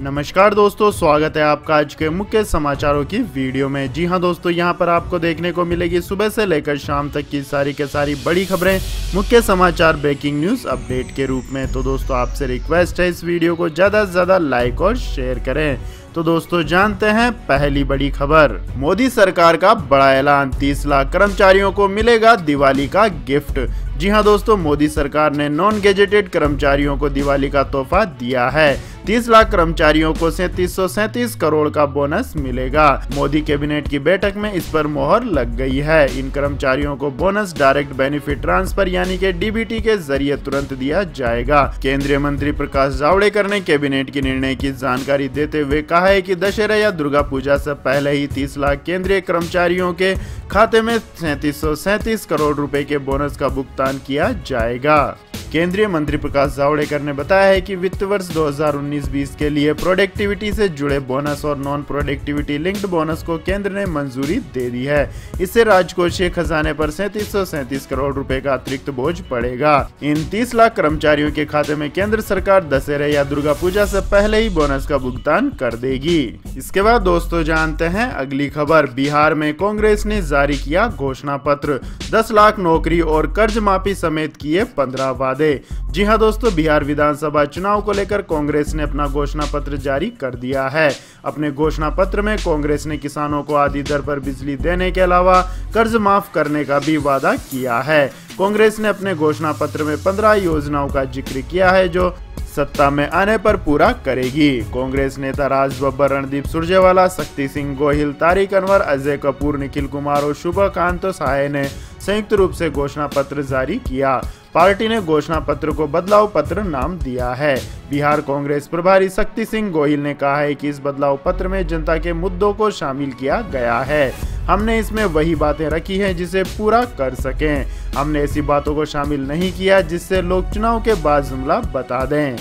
नमस्कार दोस्तों, स्वागत है आपका आज के मुख्य समाचारों की वीडियो में। जी हां दोस्तों, यहां पर आपको देखने को मिलेगी सुबह से लेकर शाम तक की सारी के सारी बड़ी खबरें, मुख्य समाचार, ब्रेकिंग न्यूज अपडेट के रूप में। तो दोस्तों आपसे रिक्वेस्ट है इस वीडियो को ज़्यादा से ज़्यादा लाइक और शेयर करें। तो दोस्तों जानते हैं पहली बड़ी खबर। मोदी सरकार का बड़ा ऐलान, 30 लाख कर्मचारियों को मिलेगा दिवाली का गिफ्ट। जी हां दोस्तों, मोदी सरकार ने नॉन गेजेटेड कर्मचारियों को दिवाली का तोहफा दिया है। 30 लाख कर्मचारियों को 3737 करोड़ का बोनस मिलेगा। मोदी कैबिनेट की बैठक में इस पर मोहर लग गई है। इन कर्मचारियों को बोनस डायरेक्ट बेनिफिट ट्रांसफर यानी कि डीबीटी के जरिए तुरंत दिया जाएगा। केंद्रीय मंत्री प्रकाश जावड़ेकर ने कैबिनेट के निर्णय की जानकारी देते हुए कहा है कि दशहरा या दुर्गा पूजा से पहले ही 30 लाख केंद्रीय कर्मचारियों के खाते में 3737 करोड़ रुपए के बोनस का भुगतान किया जाएगा। केंद्रीय मंत्री प्रकाश जावड़ेकर ने बताया है कि वित्त वर्ष 2019-20 के लिए प्रोडक्टिविटी से जुड़े बोनस और नॉन प्रोडक्टिविटी लिंक्ड बोनस को केंद्र ने मंजूरी दे दी है। इससे राजकोषीय खजाने पर 3737 करोड़ रुपए का अतिरिक्त बोझ पड़ेगा। इन 30 लाख कर्मचारियों के खाते में केंद्र सरकार दशहरा या दुर्गा पूजा से पहले ही बोनस का भुगतान कर देगी। इसके बाद दोस्तों जानते हैं अगली खबर। बिहार में कांग्रेस ने जारी किया घोषणा पत्र, 10 लाख नौकरी और कर्ज माफी समेत किए 15 वादे। जी हां दोस्तों, बिहार विधानसभा चुनाव को लेकर कांग्रेस ने अपना घोषणा पत्र जारी कर दिया है। अपने घोषणा पत्र में कांग्रेस ने किसानों को आधी दर पर बिजली देने के अलावा कर्ज माफ करने का भी वादा किया है। कांग्रेस ने अपने घोषणा पत्र में 15 योजनाओं का जिक्र किया है जो सत्ता में आने पर पूरा करेगी। कांग्रेस नेता राज बब्बर, रणदीप सुरजेवाला, शक्ति सिंह गोहिल, तारिक अनवर, अजय कपूर, निखिल कुमार और शुभकांत सहाय ने संयुक्त रूप से घोषणा पत्र जारी किया। पार्टी ने घोषणा पत्र को बदलाव पत्र नाम दिया है। बिहार कांग्रेस प्रभारी शक्ति सिंह गोहिल ने कहा है कि इस बदलाव पत्र में जनता के मुद्दों को शामिल किया गया है। हमने इसमें वही बातें रखी हैं जिसे पूरा कर सकें। हमने ऐसी बातों को शामिल नहीं किया जिससे लोग चुनाव के बाद जुमला बता दें।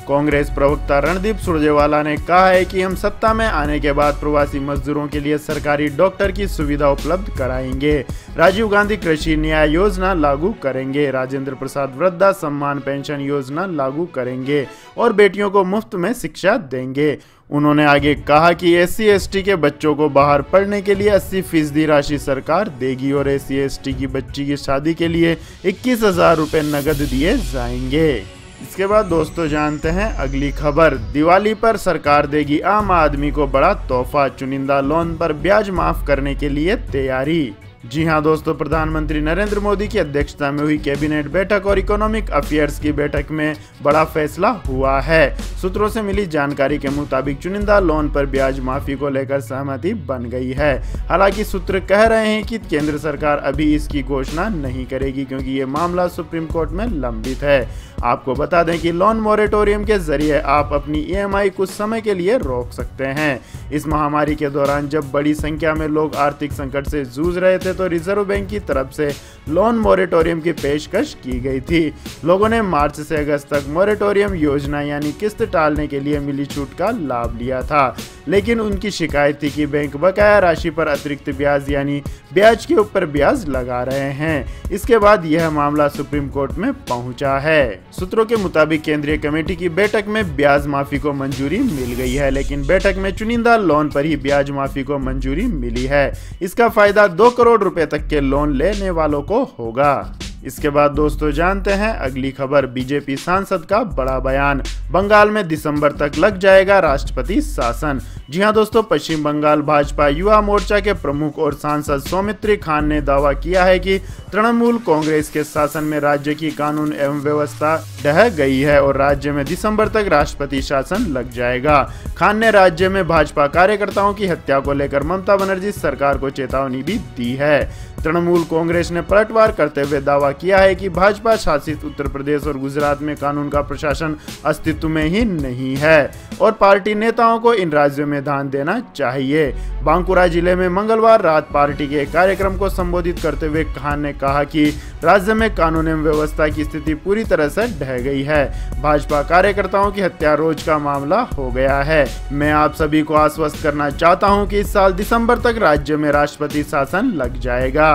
कांग्रेस प्रवक्ता रणदीप सुरजेवाला ने कहा है कि हम सत्ता में आने के बाद प्रवासी मजदूरों के लिए सरकारी डॉक्टर की सुविधा उपलब्ध कराएंगे, राजीव गांधी कृषि न्याय योजना लागू करेंगे, राजेंद्र प्रसाद वृद्धा सम्मान पेंशन योजना लागू करेंगे और बेटियों को मुफ्त में शिक्षा देंगे। उन्होंने आगे कहा कि SC/ST के बच्चों को बाहर पढ़ने के लिए 80% राशि सरकार देगी और SC/ST की बच्ची की शादी के लिए 21,000 रुपए नगद दिए जाएंगे। इसके बाद दोस्तों जानते हैं अगली खबर। दिवाली पर सरकार देगी आम आदमी को बड़ा तोहफा, चुनिंदा लोन पर ब्याज माफ करने के लिए तैयारी। जी हां दोस्तों, प्रधानमंत्री नरेंद्र मोदी की अध्यक्षता में हुई कैबिनेट बैठक और इकोनॉमिक अफेयर्स की बैठक में बड़ा फैसला हुआ है। सूत्रों से मिली जानकारी के मुताबिक चुनिंदा लोन पर ब्याज माफी को लेकर सहमति बन गई है। हालांकि सूत्र कह रहे हैं कि केंद्र सरकार अभी इसकी घोषणा नहीं करेगी क्योंकि ये मामला सुप्रीम कोर्ट में लंबित है। आपको बता दें कि लोन मोरेटोरियम के जरिए आप अपनी EMI कुछ समय के लिए रोक सकते हैं। इस महामारी के दौरान जब बड़ी संख्या में लोग आर्थिक संकट से जूझ रहे थे तो रिजर्व बैंक की तरफ से लोन मोरेटोरियम की पेशकश की गई थी। लोगों ने मार्च से अगस्त तक मोरेटोरियम योजना यानी किस्त टालने के लिए मिली छूट का लाभ लिया था, लेकिन उनकी शिकायत थी कि बैंक बकाया राशि पर अतिरिक्त ब्याज यानी ब्याज के ऊपर ब्याज लगा रहे हैं। इसके बाद यह मामला सुप्रीम कोर्ट में पहुंचा है। सूत्रों के मुताबिक केंद्रीय कमेटी की बैठक में ब्याज माफी को मंजूरी मिल गई है, लेकिन बैठक में चुनिंदा लोन पर ही ब्याज माफी को मंजूरी मिली है। इसका फायदा 2 करोड़ रुपए तक के लोन लेने वालों को होगा। इसके बाद दोस्तों जानते हैं अगली खबर। बीजेपी सांसद का बड़ा बयान, बंगाल में दिसंबर तक लग जाएगा राष्ट्रपति शासन। जी हां दोस्तों, पश्चिम बंगाल भाजपा युवा मोर्चा के प्रमुख और सांसद सौमित्री खान ने दावा किया है कि तृणमूल कांग्रेस के शासन में राज्य की कानून एवं व्यवस्था ढह गई है और राज्य में दिसंबर तक राष्ट्रपति शासन लग जाएगा। खान ने राज्य में भाजपा कार्यकर्ताओं की हत्या को लेकर ममता बनर्जी सरकार को चेतावनी भी दी है। तृणमूल कांग्रेस ने पलटवार करते हुए दावा किया है कि भाजपा शासित उत्तर प्रदेश और गुजरात में कानून का प्रशासन अस्तित्व में ही नहीं है और पार्टी नेताओं को इन राज्यों में ध्यान देना चाहिए। बांकुरा जिले में मंगलवार रात पार्टी के एक कार्यक्रम को संबोधित करते हुए खान ने कहा कि राज्य में कानून एवं व्यवस्था की स्थिति पूरी तरह से ढह गई है। भाजपा कार्यकर्ताओं की हत्या रोज का मामला हो गया है। मैं आप सभी को आश्वस्त करना चाहता हूं कि इस साल दिसंबर तक राज्य में राष्ट्रपति शासन लग जाएगा।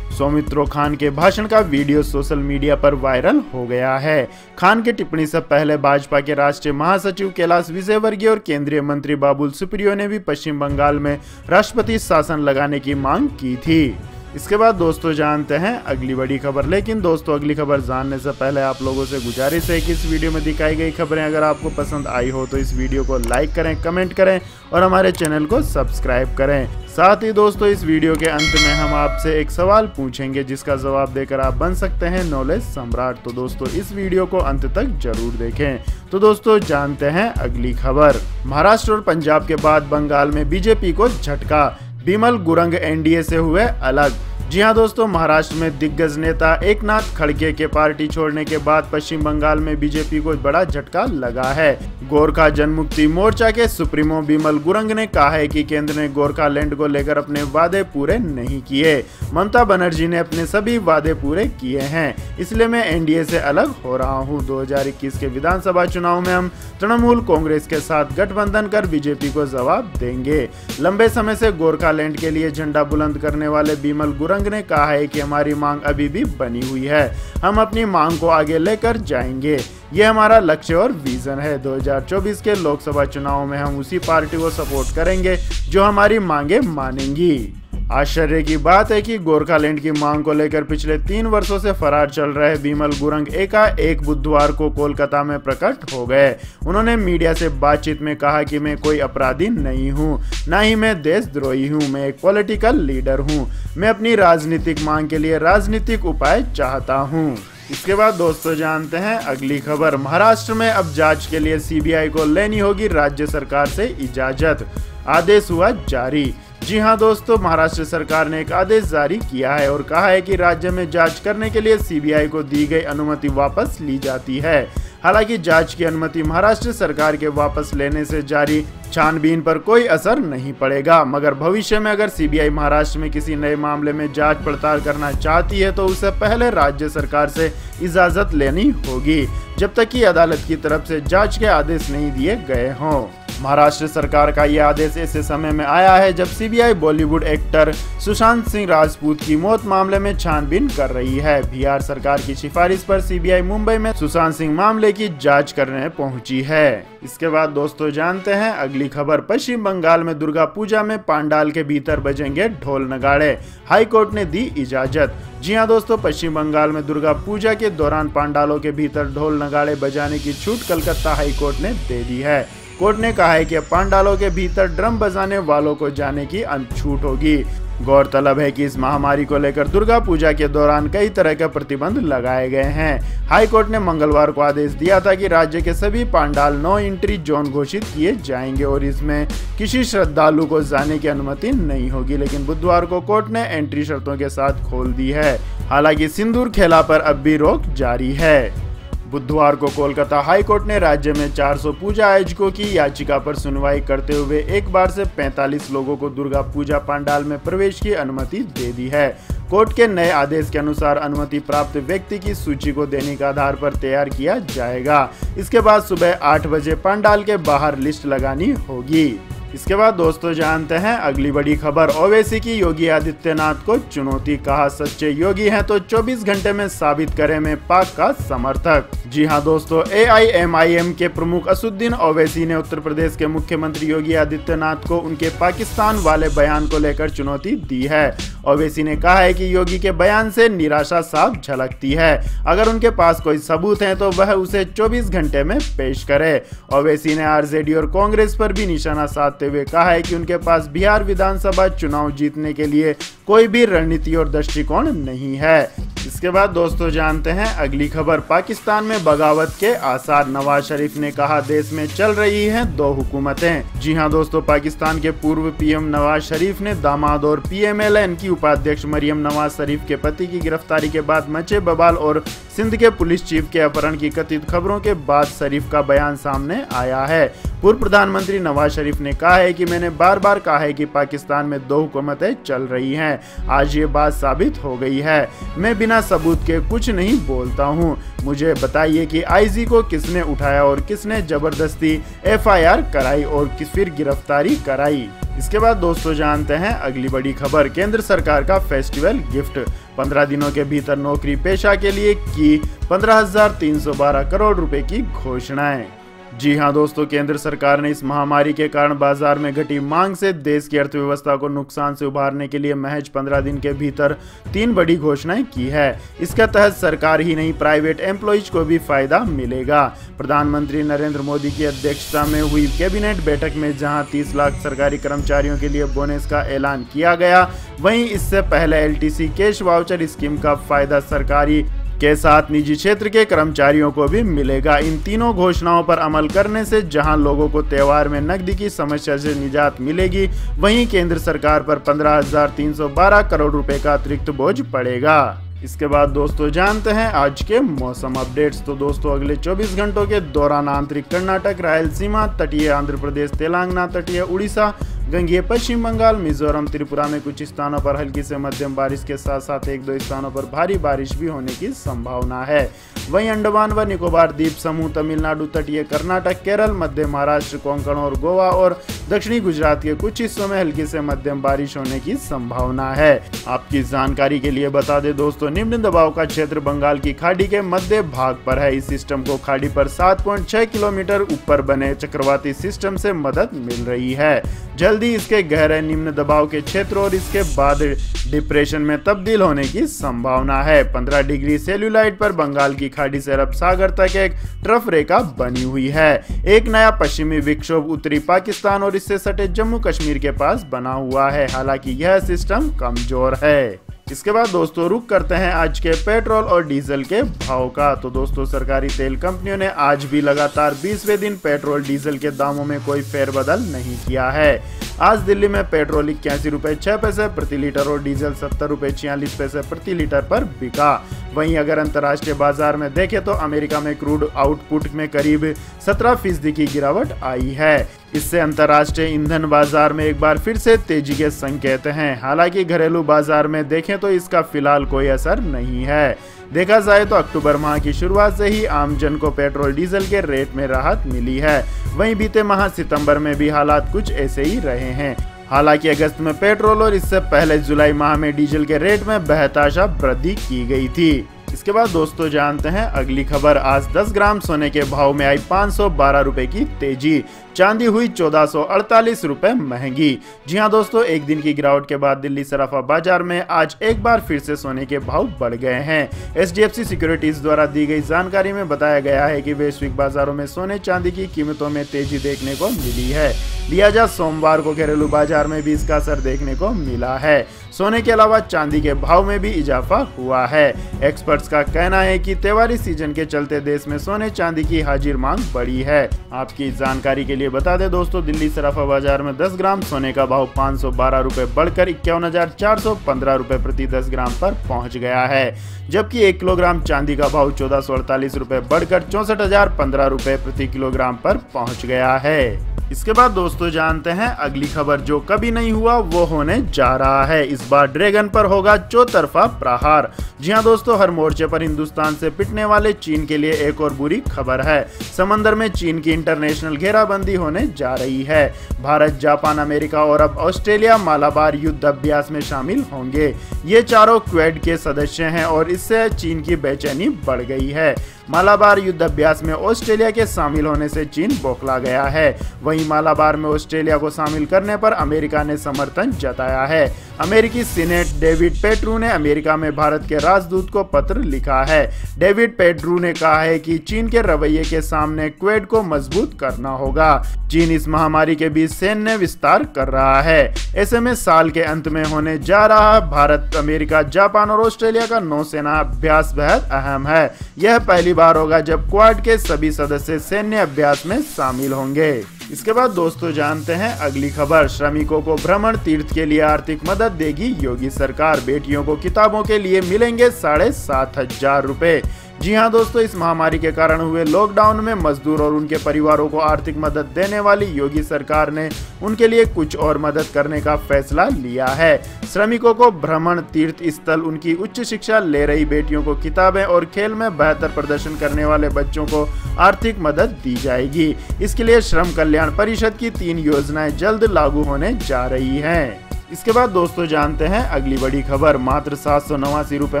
सौमित्रो खान के भाषण का वीडियो सोशल मीडिया पर वायरल हो गया है। खान की टिप्पणी से पहले भाजपा के राष्ट्रीय महासचिव कैलाश विजयवर्गीय और केंद्रीय मंत्री बाबुल सुप्रियो ने भी पश्चिम बंगाल में राष्ट्रपति शासन लगाने की मांग की थी। इसके बाद दोस्तों जानते हैं अगली बड़ी खबर। लेकिन दोस्तों अगली खबर जानने से पहले आप लोगों से गुजारिश है कि इस वीडियो में दिखाई गई खबरें अगर आपको पसंद आई हो तो इस वीडियो को लाइक करें, कमेंट करें और हमारे चैनल को सब्सक्राइब करें। साथ ही दोस्तों इस वीडियो के अंत में हम आपसे एक सवाल पूछेंगे जिसका जवाब देकर आप बन सकते हैं नॉलेज सम्राट। तो दोस्तों इस वीडियो को अंत तक जरूर देखें। तो दोस्तों जानते हैं अगली खबर। महाराष्ट्र और पंजाब के बाद बंगाल में बीजेपी को झटका, बिमल गुरंग एनडीए से हुए अलग। जी हां दोस्तों, महाराष्ट्र में दिग्गज नेता एकनाथ खड़गे के पार्टी छोड़ने के बाद पश्चिम बंगाल में बीजेपी को बड़ा झटका लगा है। गोरखा जनमुक्ति मोर्चा के सुप्रीमो बिमल गुरंग ने कहा है कि केंद्र ने गोरखालैंड को लेकर अपने वादे पूरे नहीं किए। ममता बनर्जी ने अपने सभी वादे पूरे किए हैं, इसलिए मैं एनडीए से अलग हो रहा हूं। 2021 के विधानसभा चुनाव में हम तृणमूल कांग्रेस के साथ गठबंधन कर बीजेपी को जवाब देंगे। लंबे समय से गोरखालैंड के लिए झंडा बुलंद करने वाले बिमल गुरंग ने कहा है कि हमारी मांग अभी भी बनी हुई है, हम अपनी मांग को आगे लेकर जाएंगे, ये हमारा लक्ष्य और विजन है। 2024 के लोकसभा चुनाव में हम उसी पार्टी को सपोर्ट करेंगे जो हमारी मांगे मानेंगी। आश्चर्य की बात है कि गोरखालैंड की मांग को लेकर पिछले 3 वर्षों से फरार चल रहे बिमल गुरंग एक बुधवार को कोलकाता में प्रकट हो गए। उन्होंने मीडिया से बातचीत में कहा कि मैं कोई अपराधी नहीं हूं, ना ही मैं देशद्रोही हूं, मैं एक पॉलिटिकल लीडर हूं, मैं अपनी राजनीतिक मांग के लिए राजनीतिक उपाय चाहता हूं। इसके बाद दोस्तों जानते हैं अगली खबर। महाराष्ट्र में अब जांच के लिए सीबीआई को लेनी होगी राज्य सरकार से इजाजत, आदेश हुआ जारी। जी हां दोस्तों, महाराष्ट्र सरकार ने एक आदेश जारी किया है और कहा है कि राज्य में जांच करने के लिए सीबीआई को दी गई अनुमति वापस ली जाती है। हालांकि जांच की अनुमति महाराष्ट्र सरकार के वापस लेने से जारी छानबीन पर कोई असर नहीं पड़ेगा, मगर भविष्य में अगर सीबीआई महाराष्ट्र में किसी नए मामले में जांच पड़ताल करना चाहती है तो उसे पहले राज्य सरकार से इजाजत लेनी होगी, जब तक कि अदालत की तरफ से जांच के आदेश नहीं दिए गए हों। महाराष्ट्र सरकार का यह आदेश ऐसे समय में आया है जब सीबीआई बॉलीवुड एक्टर सुशांत सिंह राजपूत की मौत मामले में छानबीन कर रही है। बिहार सरकार की सिफारिश पर सीबीआई मुंबई में सुशांत सिंह मामले की जांच करने पहुंची है। इसके बाद दोस्तों जानते हैं अगली खबर। पश्चिम बंगाल में दुर्गा पूजा में पंडाल के भीतर बजेंगे ढोल नगाड़े, हाई कोर्ट ने दी इजाजत। जी हां दोस्तों, पश्चिम बंगाल में दुर्गा पूजा के दौरान पंडालों के भीतर ढोल नगाड़े बजाने की छूट कलकत्ता हाई कोर्ट ने दे दी है। कोर्ट ने कहा है कि पंडालों के भीतर ड्रम बजाने वालों को जाने की छूट होगी। गौरतलब है कि इस महामारी को लेकर दुर्गा पूजा के दौरान कई तरह के प्रतिबंध लगाए गए हैं। हाई कोर्ट ने मंगलवार को आदेश दिया था कि राज्य के सभी पंडाल नो एंट्री जोन घोषित किए जाएंगे और इसमें किसी श्रद्धालु को जाने की अनुमति नहीं होगी, लेकिन बुधवार को कोर्ट ने एंट्री शर्तों के साथ खोल दी है। हालांकि सिंदूर खेला पर अब भी रोक जारी है। बुधवार को कोलकाता हाई कोर्ट ने राज्य में 400 पूजा आयोजकों की याचिका पर सुनवाई करते हुए एक बार से 45 लोगों को दुर्गा पूजा पंडाल में प्रवेश की अनुमति दे दी है। कोर्ट के नए आदेश के अनुसार अनुमति प्राप्त व्यक्ति की सूची को दैनिक आधार पर तैयार किया जाएगा। इसके बाद सुबह 8 बजे पंडाल के बाहर लिस्ट लगानी होगी। इसके बाद दोस्तों जानते हैं अगली बड़ी खबर। ओवैसी की योगी आदित्यनाथ को चुनौती, कहा सच्चे योगी हैं तो 24 घंटे में साबित करें मैं पाक का समर्थक। जी हां दोस्तों, AIMIM के प्रमुख असदुद्दीन ओवैसी ने उत्तर प्रदेश के मुख्यमंत्री योगी आदित्यनाथ को उनके पाकिस्तान वाले बयान को लेकर चुनौती दी है। ओवैसी ने कहा है कि योगी के बयान से निराशा साफ झलकती है, अगर उनके पास कोई सबूत है तो वह उसे 24 घंटे में पेश करे। ओवैसी ने आरजेडी और कांग्रेस पर भी निशाना साधते हुए कहा है कि उनके पास बिहार विधानसभा चुनाव जीतने के लिए कोई भी रणनीति और दृष्टिकोण नहीं है। इसके बाद दोस्तों जानते हैं अगली खबर। पाकिस्तान में बगावत के आसार, नवाज शरीफ ने कहा देश में चल रही हैं 2 हुकूमतें। जी हां दोस्तों, पाकिस्तान के पूर्व पीएम नवाज शरीफ ने दामाद और PMLN की उपाध्यक्ष मरियम नवाज शरीफ के पति की गिरफ्तारी के बाद मचे बवाल और सिंध के पुलिस चीफ के अपहरण की कथित खबरों के बाद शरीफ का बयान सामने आया है। पूर्व प्रधानमंत्री नवाज शरीफ ने कहा है कि मैंने बार बार कहा है कि पाकिस्तान में 2 हुकूमतें चल रही हैं, आज ये बात साबित हो गई है। मैं बिना बिना सबूत के कुछ नहीं बोलता हूँ। मुझे बताइए कि आईजी को किसने उठाया और किसने जबरदस्ती एफआईआर कराई और फिर गिरफ्तारी कराई। इसके बाद दोस्तों जानते हैं अगली बड़ी खबर। केंद्र सरकार का फेस्टिवल गिफ्ट, 15 दिनों के भीतर नौकरी पेशा के लिए की 15,312 करोड़ रुपए की घोषणाएं। जी हां दोस्तों, केंद्र सरकार ने इस महामारी के कारण बाजार में घटी मांग से देश की अर्थव्यवस्था को नुकसान से उबारने के लिए महज 15 दिन के भीतर 3 बड़ी घोषणाएं की है। इसके तहत सरकार ही नहीं, प्राइवेट एम्प्लॉइज को भी फायदा मिलेगा। प्रधानमंत्री नरेंद्र मोदी की अध्यक्षता में हुई कैबिनेट बैठक में जहां 30 लाख सरकारी कर्मचारियों के लिए बोनस का ऐलान किया गया, वहीं इससे पहले एलटीसी कैश वाउचर स्कीम का फायदा सरकारी के साथ निजी क्षेत्र के कर्मचारियों को भी मिलेगा। इन तीनों घोषणाओं पर अमल करने से जहां लोगों को त्योहार में नकदी की समस्या से निजात मिलेगी, वहीं केंद्र सरकार पर 15,312 करोड़ रुपए का अतिरिक्त बोझ पड़ेगा। इसके बाद दोस्तों जानते हैं आज के मौसम अपडेट्स। तो दोस्तों अगले 24 घंटों के दौरान आंतरिक कर्नाटक, रायलसीमा, तटीय आंध्र प्रदेश, तेलंगाना, तटीय उड़ीसा, गंगीय पश्चिम बंगाल, मिजोरम, त्रिपुरा में कुछ स्थानों पर हल्की से मध्यम बारिश के साथ साथ 1-2 स्थानों पर भारी बारिश भी होने की संभावना है। वहीं अंडमान व निकोबार द्वीप समूह, तमिलनाडु, तटीय कर्नाटक, केरल, मध्य महाराष्ट्र, कोंकण और गोवा और दक्षिणी गुजरात के कुछ हिस्सों में हल्की से मध्यम बारिश होने की संभावना है। आपकी जानकारी के लिए बता दें दोस्तों, निम्न दबाव का क्षेत्र बंगाल की खाड़ी के मध्य भाग पर है। इस सिस्टम को खाड़ी पर 7.6 किलोमीटर ऊपर बने चक्रवाती सिस्टम से मदद मिल रही है। जल्दी इसके गहरे निम्न दबाव के क्षेत्र और इसके बाद डिप्रेशन में तब्दील होने की संभावना है। 15 डिग्री सेल्यूलाइट पर बंगाल की खाड़ी से अरब सागर तक एक ट्रफ रेखा बनी हुई है। एक नया पश्चिमी विक्षोभ उत्तरी पाकिस्तान और इससे सटे जम्मू कश्मीर के पास बना हुआ है। हालांकि यह सिस्टम कमजोर है। इसके बाद दोस्तों रुक करते हैं आज के पेट्रोल और डीजल के भाव का। तो दोस्तों सरकारी तेल कंपनियों ने आज भी लगातार 20वें दिन पेट्रोल डीजल के दामों में कोई फेरबदल नहीं किया है। आज दिल्ली में पेट्रोल 81 रुपए 6 पैसे प्रति लीटर और डीजल 70 रुपए 46 पैसे प्रति लीटर पर बिका। वहीं अगर अंतर्राष्ट्रीय बाजार में देखें तो अमेरिका में क्रूड आउटपुट में करीब 17% की गिरावट आई है। इससे अंतर्राष्ट्रीय ईंधन बाजार में एक बार फिर से तेजी के संकेत हैं। हालांकि घरेलू बाजार में देखें तो इसका फिलहाल कोई असर नहीं है। देखा जाए तो अक्टूबर माह की शुरुआत से ही आमजन को पेट्रोल डीजल के रेट में राहत मिली है। वहीं बीते माह सितंबर में भी हालात कुछ ऐसे ही रहे हैं। हालांकि अगस्त में पेट्रोल और इससे पहले जुलाई माह में डीजल के रेट में बेहताशा वृद्धि की गई थी। इसके बाद दोस्तों जानते हैं अगली खबर। आज 10 ग्राम सोने के भाव में आई 512 रुपए की तेजी, चांदी हुई 1448 रुपए महंगी। जी हां दोस्तों, एक दिन की गिरावट के बाद दिल्ली सराफा बाजार में आज एक बार फिर से सोने के भाव बढ़ गए हैं। HDFC सिक्योरिटीज द्वारा दी गई जानकारी में बताया गया है कि वैश्विक बाजारों में सोने चांदी की कीमतों में तेजी देखने को मिली है। लिहाजा सोमवार को घरेलू बाजार में भी इसका असर देखने को मिला है। सोने के अलावा चांदी के भाव में भी इजाफा हुआ है। एक्सपर्ट्स का कहना है कि त्योहारी सीजन के चलते देश में सोने चांदी की हाजिर मांग बढ़ी है। आपकी जानकारी के लिए बता दें दोस्तों, दिल्ली सराफा बाजार में 10 ग्राम सोने का भाव 512 रुपए बढ़कर 51,415 रुपए प्रति 10 ग्राम पर पहुंच गया है। जबकि 1 किलोग्राम चांदी का भाव 1448 रुपए बढ़कर 64,015 रुपए प्रति किलोग्राम पर पहुंच गया है। इसके बाद दोस्तों जानते हैं अगली खबर। जो कभी नहीं हुआ वो होने जा रहा है। इस बार ड्रैगन पर होगा चौतरफा प्रहार। जी हां दोस्तों, हर मोर्चे पर हिंदुस्तान से पिटने वाले चीन के लिए एक और बुरी खबर है। समंदर में चीन की इंटरनेशनल घेराबंदी होने जा रही है। भारत, जापान, अमेरिका और अब ऑस्ट्रेलिया मालाबार युद्ध अभ्यास में शामिल होंगे। ये चारों क्वेड के सदस्य हैं और इससे चीन की बेचैनी बढ़ गई है। मालाबार युद्ध अभ्यास में ऑस्ट्रेलिया के शामिल होने से चीन बौखला गया है। वहीं मालाबार में ऑस्ट्रेलिया को शामिल करने पर अमेरिका ने समर्थन जताया है। अमेरिकी सीनेट डेविड पेट्रू ने अमेरिका में भारत के राजदूत को पत्र लिखा है। डेविड पेट्रू ने कहा है कि चीन के रवैये के सामने क्वेड को मजबूत करना होगा। चीन इस महामारी के बीच सैन्य विस्तार कर रहा है। ऐसे में साल के अंत में होने जा रहा भारत, अमेरिका, जापान और ऑस्ट्रेलिया का नौसेना अभ्यास बेहद अहम है। यह पहली बार होगा जब क्वाड के सभी सदस्य सैन्य अभ्यास में शामिल होंगे। इसके बाद दोस्तों जानते हैं अगली खबर। श्रमिकों को भ्रमण तीर्थ के लिए आर्थिक मदद देगी योगी सरकार। बेटियों को किताबों के लिए मिलेंगे 7,500 रुपए। जी हाँ दोस्तों, इस महामारी के कारण हुए लॉकडाउन में मजदूर और उनके परिवारों को आर्थिक मदद देने वाली योगी सरकार ने उनके लिए कुछ और मदद करने का फैसला लिया है। श्रमिकों को भ्रमण, तीर्थ स्थल, उनकी उच्च शिक्षा ले रही बेटियों को किताबें और खेल में बेहतर प्रदर्शन करने वाले बच्चों को आर्थिक मदद दी जाएगी। इसके लिए श्रम कल्याण परिषद की 3 योजनाएं जल्द लागू होने जा रही हैं। इसके बाद दोस्तों जानते हैं अगली बड़ी खबर। मात्र 789 रुपए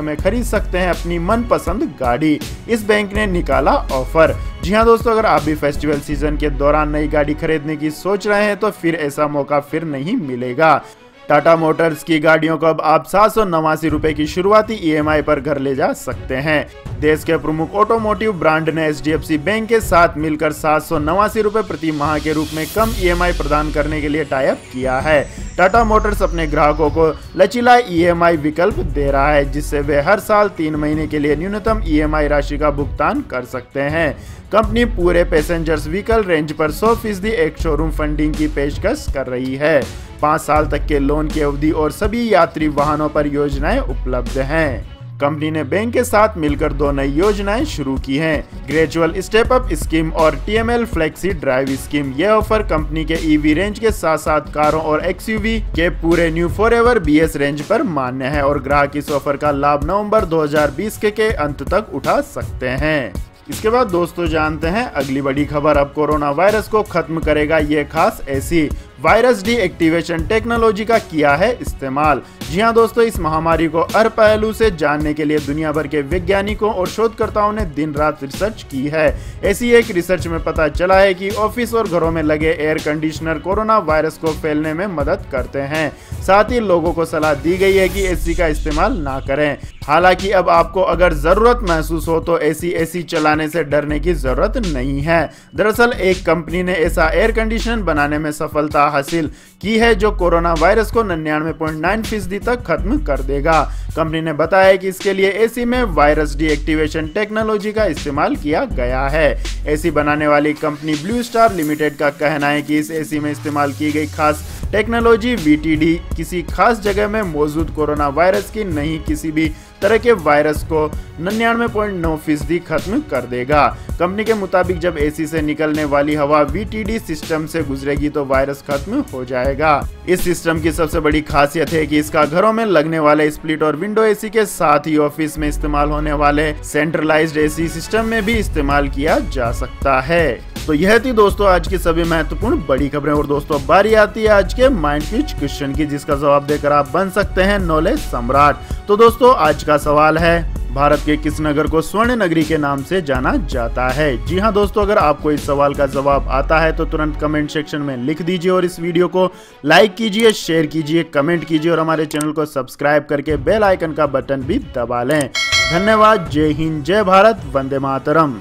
में खरीद सकते हैं अपनी मनपसंद गाड़ी, इस बैंक ने निकाला ऑफर। जी हाँ दोस्तों, अगर आप भी फेस्टिवल सीजन के दौरान नई गाड़ी खरीदने की सोच रहे हैं तो फिर ऐसा मौका फिर नहीं मिलेगा। टाटा मोटर्स की गाड़ियों को अब आप 789 रुपए की शुरुआती EMI पर घर ले जा सकते हैं। देश के प्रमुख ऑटोमोटिव ब्रांड ने HDFC बैंक के साथ मिलकर 789 रुपए प्रति माह के रूप में कम EMI प्रदान करने के लिए टाई अप किया है। टाटा मोटर्स अपने ग्राहकों को लचीला EMI विकल्प दे रहा है, जिससे वे हर साल 3 महीने के लिए न्यूनतम EMI राशि का भुगतान कर सकते हैं। कंपनी पूरे पैसेंजर्स व्हीकल रेंज पर 100% एक शोरूम फंडिंग की पेशकश कर रही है। 5 साल तक के लोन की अवधि और सभी यात्री वाहनों पर योजनाएं उपलब्ध हैं। कंपनी ने बैंक के साथ मिलकर 2 नई योजनाएं शुरू की हैं, ग्रेजुअल स्टेप अप स्कीम और TML फ्लेक्सी ड्राइव स्कीम। यह ऑफर कंपनी के EV रेंज के साथ साथ कारों और XUV के पूरे न्यू फॉरएवर BS रेंज पर मान्य है और ग्राहक इस ऑफर का लाभ नवंबर 2020 के अंत तक उठा सकते हैं। इसके बाद दोस्तों जानते हैं अगली बड़ी खबर। अब कोरोना वायरस को खत्म करेगा ये खास एसी, वायरस डीएक्टिवेशन टेक्नोलॉजी का किया है इस्तेमाल। जी हाँ दोस्तों, इस महामारी को हर पहलू से जानने के लिए दुनिया भर के वैज्ञानिकों और शोधकर्ताओं ने दिन रात रिसर्च की है। ऐसी एक रिसर्च में पता चला है कि ऑफिस और घरों में लगे एयर कंडीशनर कोरोना वायरस को फैलने में मदद करते हैं। साथ ही लोगों को सलाह दी गई है कि एसी का इस्तेमाल ना करें। हालांकि अब आपको अगर जरूरत महसूस हो तो एसी चलाने से डरने की जरूरत नहीं है। दरअसल एक कंपनी ने ऐसा एयर कंडीशनर बनाने में सफलता हासिल की है जो कोरोना वायरस को 99.9% तक खत्म कर देगा। कंपनी ने बताया कि इसके लिए एसी में वायरस डीएक्टिवेशन टेक्नोलॉजी का इस्तेमाल किया गया है। एसी बनाने वाली कंपनी ब्लू स्टार लिमिटेड का कहना है कि इस एसी में इस्तेमाल की गई खास टेक्नोलॉजी VTD किसी खास जगह में मौजूद कोरोना वायरस की नहीं किसी भी तरह के वायरस को 99.9% खत्म कर देगा। कंपनी के मुताबिक जब एसी से निकलने वाली हवा VTD सिस्टम से गुजरेगी तो वायरस खत्म हो जाएगा। इस सिस्टम की सबसे बड़ी खासियत है कि इसका घरों में लगने वाले स्प्लिट और विंडो एसी के साथ ही ऑफिस में इस्तेमाल होने वाले सेंट्रलाइज्ड एसी सिस्टम में भी इस्तेमाल किया जा सकता है। तो यह थी दोस्तों आज की सभी महत्वपूर्ण बड़ी खबरें। और दोस्तों बारी आती है आज के माइंड क्विज क्वेश्चन की, जिसका जवाब देकर आप बन सकते हैं नॉलेज सम्राट। तो दोस्तों आज का सवाल है, भारत के किस नगर को स्वर्ण नगरी के नाम से जाना जाता है? जी हाँ दोस्तों, अगर आपको इस सवाल का जवाब आता है तो तुरंत कमेंट सेक्शन में लिख दीजिए और इस वीडियो को लाइक कीजिए, शेयर कीजिए, कमेंट कीजिए और हमारे चैनल को सब्सक्राइब करके बेल आइकन का बटन भी दबा लें। धन्यवाद। जय हिंद, जय भारत, वंदे मातरम।